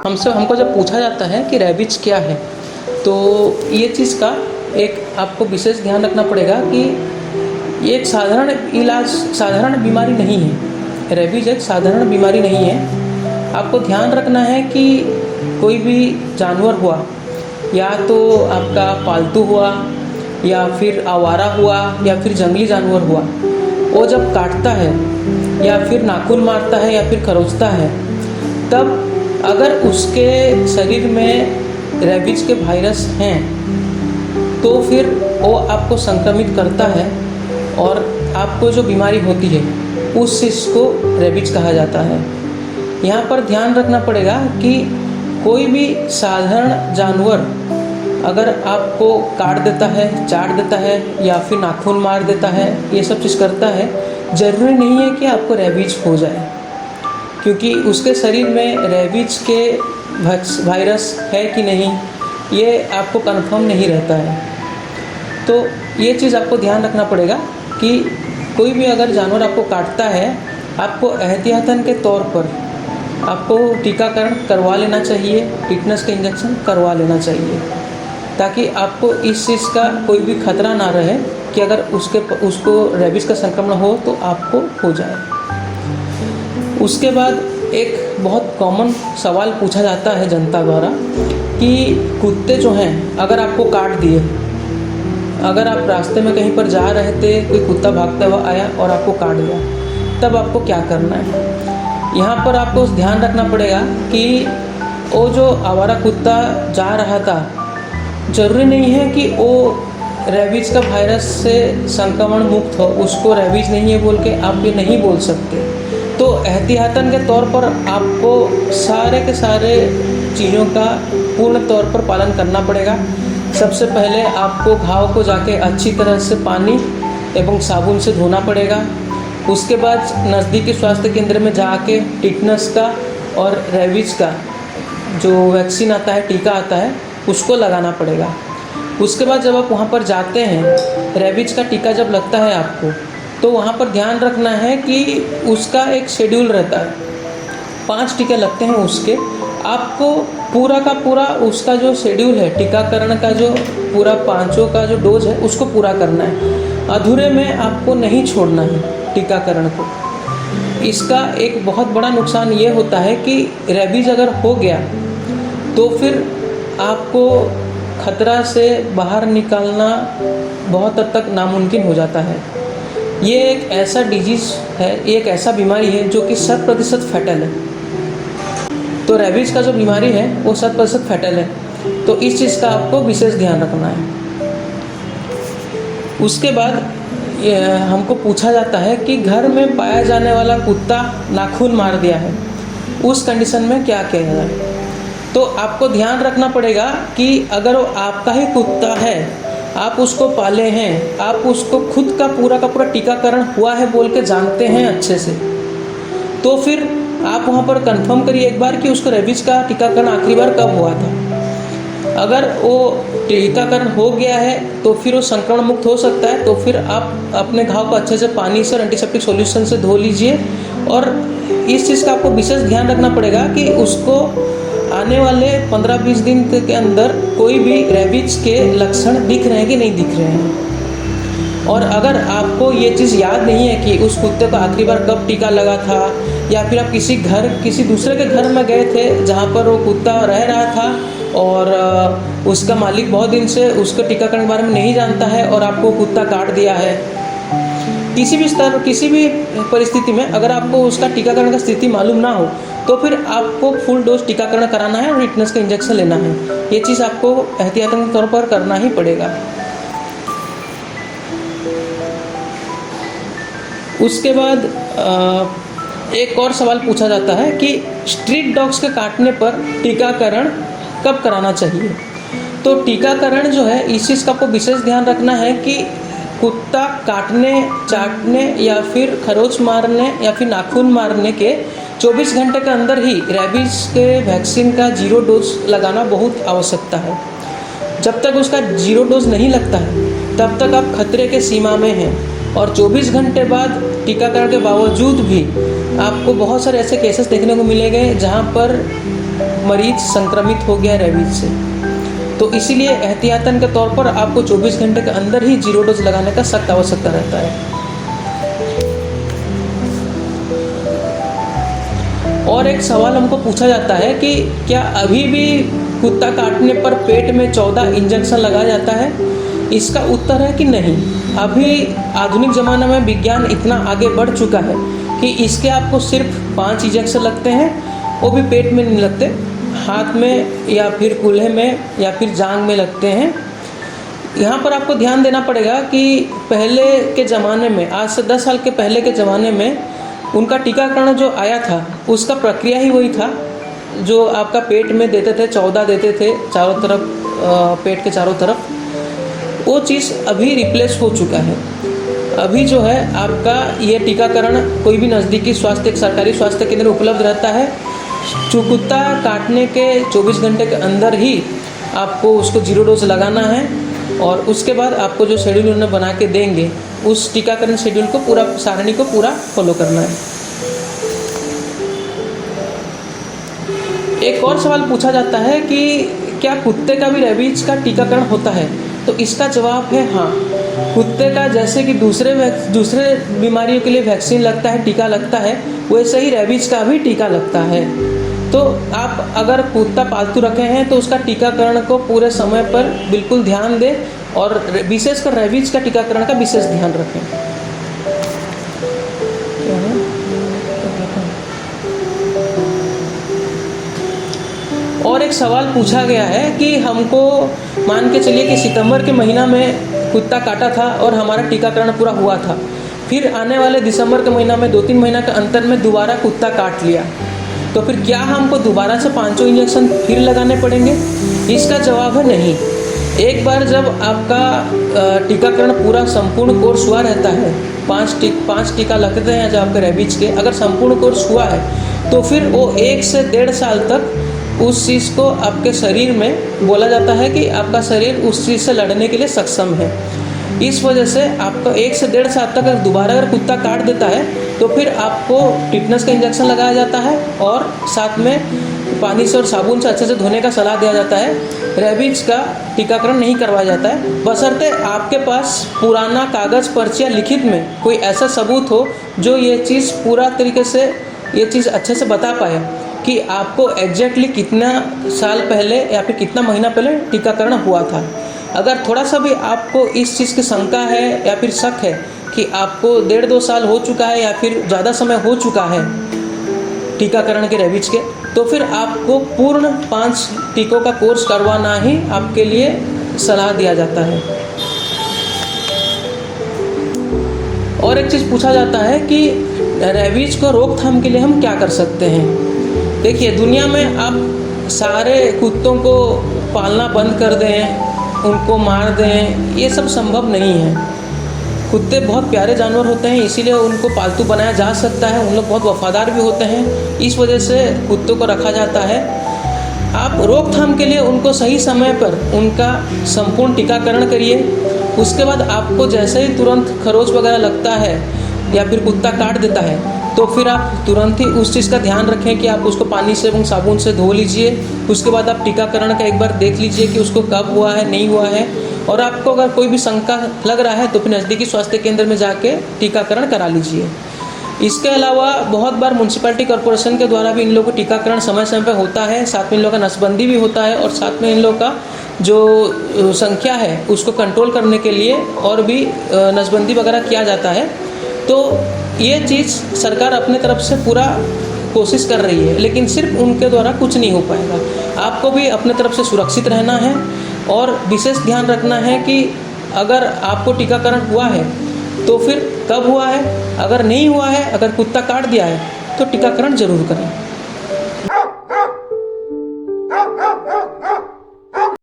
हमको जब पूछा जाता है कि रेबीज क्या है, तो ये चीज़ का एक आपको विशेष ध्यान रखना पड़ेगा कि ये एक साधारण बीमारी नहीं है। रेबीज एक साधारण बीमारी नहीं है। आपको ध्यान रखना है कि कोई भी जानवर हुआ, या तो आपका पालतू हुआ, या फिर आवारा हुआ, या फिर जंगली जानवर हुआ, वो जब काटता है या फिर नाखून मारता है या फिर खरोंचता है, तब अगर उसके शरीर में रेबीज के वायरस हैं तो फिर वो आपको संक्रमित करता है और आपको जो बीमारी होती है उस चीज़ को रेबीज कहा जाता है। यहाँ पर ध्यान रखना पड़ेगा कि कोई भी साधारण जानवर अगर आपको काट देता है, चाट देता है या फिर नाखून मार देता है, ये सब चीज़ करता है, ज़रूरी नहीं है कि आपको रेबीज हो जाए, क्योंकि उसके शरीर में रेबीज के वायरस है कि नहीं ये आपको कंफर्म नहीं रहता है। तो ये चीज़ आपको ध्यान रखना पड़ेगा कि कोई भी अगर जानवर आपको काटता है, आपको एहतियातन के तौर पर आपको टीकाकरण करवा लेना चाहिए, टिटनस के इंजेक्शन करवा लेना चाहिए, ताकि आपको इस चीज़ का कोई भी खतरा ना रहे कि अगर उसको रेबीज का संक्रमण हो तो आपको हो जाए। उसके बाद एक बहुत कॉमन सवाल पूछा जाता है जनता द्वारा कि कुत्ते जो हैं अगर आपको काट दिए, अगर आप रास्ते में कहीं पर जा रहे थे, कोई कुत्ता भागता हुआ आया और आपको काट दिया, तब आपको क्या करना है। यहाँ पर आपको ध्यान रखना पड़ेगा कि वो जो आवारा कुत्ता जा रहा था, ज़रूरी नहीं है कि वो रेबीज का वायरस से संक्रमण मुक्त हो, उसको रेबीज नहीं है बोल के आप ये नहीं बोल सकते। तो एहतियातन के तौर पर आपको सारे के सारे चीज़ों का पूर्ण तौर पर पालन करना पड़ेगा। सबसे पहले आपको घाव को जाके अच्छी तरह से पानी एवं साबुन से धोना पड़ेगा। उसके बाद नज़दीकी स्वास्थ्य केंद्र में जाके टिटनस का और रेबीज का जो वैक्सीन आता है, टीका आता है, उसको लगाना पड़ेगा। उसके बाद जब आप वहाँ पर जाते हैं, रेबीज का टीका जब लगता है आपको, तो वहाँ पर ध्यान रखना है कि उसका एक शेड्यूल रहता है, 5 टीके लगते हैं उसके। आपको पूरा का पूरा उसका जो शेड्यूल है टीकाकरण का, जो पूरा 5 का जो डोज है उसको पूरा करना है, अधूरे में आपको नहीं छोड़ना है टीकाकरण को। इसका एक बहुत बड़ा नुकसान ये होता है कि रेबीज अगर हो गया तो फिर आपको खतरा से बाहर निकालना बहुत हद तक नामुमकिन हो जाता है। ये एक ऐसा डिजीज़ है, एक ऐसा बीमारी है जो कि 100% फैटल है। तो रेबीज का जो बीमारी है वो 100% फैटल है, तो इस चीज़ का आपको विशेष ध्यान रखना है। उसके बाद हमको पूछा जाता है कि घर में पाया जाने वाला कुत्ता नाखून मार दिया है, उस कंडीशन में क्या किया जाए। तो आपको ध्यान रखना पड़ेगा कि अगर वो आपका ही कुत्ता है, आप उसको पाले हैं, आप उसको खुद का पूरा टीकाकरण हुआ है बोल के जानते हैं अच्छे से, तो फिर आप वहाँ पर कंफर्म करिए एक बार कि उसको रेबीज का टीकाकरण आखिरी बार कब हुआ था। अगर वो टीकाकरण हो गया है तो फिर वो संक्रमण मुक्त हो सकता है, तो फिर आप अपने घाव को अच्छे से पानी से और एंटीसेप्टिक सॉल्यूशन से धो लीजिए। और इस चीज़ का आपको विशेष ध्यान रखना पड़ेगा कि उसको आने वाले 15-20 दिन के अंदर कोई भी रेबीज के लक्षण दिख रहे हैं कि नहीं दिख रहे हैं। और अगर आपको ये चीज़ याद नहीं है कि उस कुत्ते को आखिरी बार कब टीका लगा था, या फिर आप किसी दूसरे के घर में गए थे जहाँ पर वो कुत्ता रह रहा था और उसका मालिक बहुत दिन से उसके टीकाकरण के बारे में नहीं जानता है और आपको कुत्ता काट दिया है, किसी भी परिस्थिति में अगर आपको उसका टीकाकरण का स्थिति मालूम ना हो, तो फिर आपको फुल डोज टीकाकरण कराना है और टिटनस का इंजेक्शन लेना है। ये चीज़ आपको एहतियातन के तौर पर करना ही पड़ेगा। उसके बाद एक और सवाल पूछा जाता है कि स्ट्रीट डॉग्स के काटने पर टीकाकरण कब कराना चाहिए। तो टीकाकरण जो है, इस चीज़ का आपको विशेष ध्यान रखना है कि कुत्ता काटने, चाटने या फिर खरोच मारने या फिर नाखून मारने के 24 घंटे के अंदर ही रेबीज के वैक्सीन का 0 डोज लगाना बहुत आवश्यकता है। जब तक उसका 0 डोज नहीं लगता है तब तक आप खतरे के सीमा में हैं। और 24 घंटे बाद टीकाकरण के बावजूद भी आपको बहुत सारे ऐसे केसेस देखने को मिलेंगे जहां पर मरीज संक्रमित हो गया रेबीज से। तो इसीलिए एहतियातन के तौर पर आपको 24 घंटे के अंदर ही 0 डोज लगाने का सख्त आवश्यकता रहता है। और एक सवाल हमको पूछा जाता है कि क्या अभी भी कुत्ता काटने पर पेट में 14 इंजेक्शन लगाया जाता है? इसका उत्तर है कि नहीं। अभी आधुनिक ज़माने में विज्ञान इतना आगे बढ़ चुका है कि इसके आपको सिर्फ 5 इंजेक्शन लगते हैं, वो भी पेट में नहीं लगते, हाथ में या फिर कूल्हे में या फिर जांघ में लगते हैं। यहाँ पर आपको ध्यान देना पड़ेगा कि पहले के ज़माने में, आज से 10 साल के पहले के ज़माने में उनका टीकाकरण जो आया था उसका प्रक्रिया ही वही था जो आपका पेट में देते थे, 14 देते थे चारों तरफ, पेट के चारों तरफ। वो चीज़ अभी रिप्लेस हो चुका है। अभी जो है आपका ये टीकाकरण कोई भी नज़दीकी सरकारी स्वास्थ्य केंद्र उपलब्ध रहता है। कुत्ता काटने के 24 घंटे के अंदर ही आपको उसको 0 डोज लगाना है और उसके बाद आपको जो शेड्यूल उन्होंने बना के देंगे उस टीकाकरण शेड्यूल को पूरा, सारणी को पूरा फॉलो करना है। एक और सवाल पूछा जाता है कि क्या कुत्ते का भी रेबीज का टीकाकरण होता है? तो इसका जवाब है हाँ। कुत्ते का जैसे कि दूसरे बीमारियों के लिए वैक्सीन लगता है, टीका लगता है, वैसे ही रेबीज का भी टीका लगता है। तो आप अगर कुत्ता पालतू रखे हैं तो उसका टीकाकरण को पूरे समय पर बिल्कुल ध्यान दें और विशेषकर रेबीज का टीकाकरण का विशेष ध्यान रखें। और एक सवाल पूछा गया है कि हमको मान के चलिए कि सितंबर के महीना में कुत्ता काटा था और हमारा टीकाकरण पूरा हुआ था, फिर आने वाले दिसंबर के महीना में 2-3 महीना के अंतर में दोबारा कुत्ता काट लिया, तो फिर क्या हमको दोबारा से 5 इंजेक्शन फिर लगाने पड़ेंगे? इसका जवाब है नहीं। एक बार जब आपका टीकाकरण पूरा संपूर्ण कोर्स हुआ रहता है, 5 टीका लगते हैं जब आपके रेबीज के, अगर संपूर्ण कोर्स हुआ है तो फिर वो 1 से 1.5 साल तक उस चीज़ को आपके शरीर में बोला जाता है कि आपका शरीर उस चीज़ से लड़ने के लिए सक्षम है। इस वजह से आपको 1 से 1.5 साल तक अगर दोबारा अगर कुत्ता काट देता है तो फिर आपको टिटनस का इंजेक्शन लगाया जाता है और साथ में पानी से और साबुन से अच्छे से धोने का सलाह दिया जाता है। रेबीज का टीकाकरण नहीं करवाया जाता है बशर्ते आपके पास पुराना कागज़, पर्चियाँ, लिखित में कोई ऐसा सबूत हो जो ये चीज़ पूरा तरीके से ये चीज़ अच्छे से बता पाए कि आपको एग्जैक्टली कितना साल पहले या फिर कितना महीना पहले टीकाकरण हुआ था। अगर थोड़ा सा भी आपको इस चीज़ की शंका है या फिर शक है कि आपको 1.5-2 साल हो चुका है या फिर ज़्यादा समय हो चुका है टीकाकरण के रेबीज के, तो फिर आपको पूर्ण 5 टीकों का कोर्स करवाना ही आपके लिए सलाह दिया जाता है। और एक चीज़ पूछा जाता है कि रेबीज को रोकथाम के लिए हम क्या कर सकते हैं? देखिए, दुनिया में आप सारे कुत्तों को पालना बंद कर दें, उनको मार दें, ये सब संभव नहीं है। कुत्ते बहुत प्यारे जानवर होते हैं, इसीलिए उनको पालतू बनाया जा सकता है। उन लोग बहुत वफादार भी होते हैं, इस वजह से कुत्तों को रखा जाता है। आप रोकथाम के लिए उनको सही समय पर उनका संपूर्ण टीकाकरण करिए। उसके बाद आपको जैसे ही तुरंत खरोच वगैरह लगता है या फिर कुत्ता काट देता है तो फिर आप तुरंत ही उस चीज़ का ध्यान रखें कि आप उसको पानी से एवं साबुन से धो लीजिए। उसके बाद आप टीकाकरण का एक बार देख लीजिए कि उसको कब हुआ है, नहीं हुआ है, और आपको अगर कोई भी शंका लग रहा है तो फिर नज़दीकी स्वास्थ्य केंद्र में जाके टीकाकरण करा लीजिए। इसके अलावा बहुत बार म्यूनसिपैलिटी कॉरपोरेशन के द्वारा भी इन लोगों को टीकाकरण समय समय पर होता है, साथ में इन लोगों का नसबंदी भी होता है और साथ में इन लोगों का जो संख्या है उसको कंट्रोल करने के लिए और भी नसबंदी वगैरह किया जाता है। तो ये चीज़ सरकार अपने तरफ से पूरा कोशिश कर रही है, लेकिन सिर्फ उनके द्वारा कुछ नहीं हो पाएगा। आपको भी अपने तरफ से सुरक्षित रहना है और विशेष ध्यान रखना है कि अगर आपको टीकाकरण हुआ है तो फिर कब हुआ है, अगर नहीं हुआ है, अगर कुत्ता काट दिया है तो टीकाकरण ज़रूर करें।